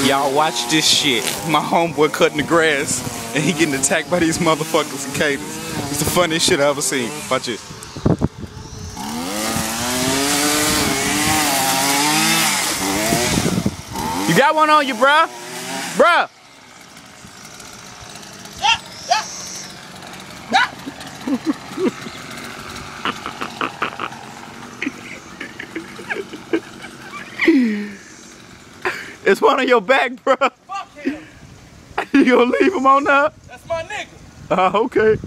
Y'all watch this shit. My homeboy cutting the grass and he getting attacked by these motherfucking cicadas. It's the funniest shit I ever seen. Watch it. You got one on you, bruh? Bruh! It's one on your back, bruh. Fuck him. You gonna leave him on there? That's my nigga. Oh, okay.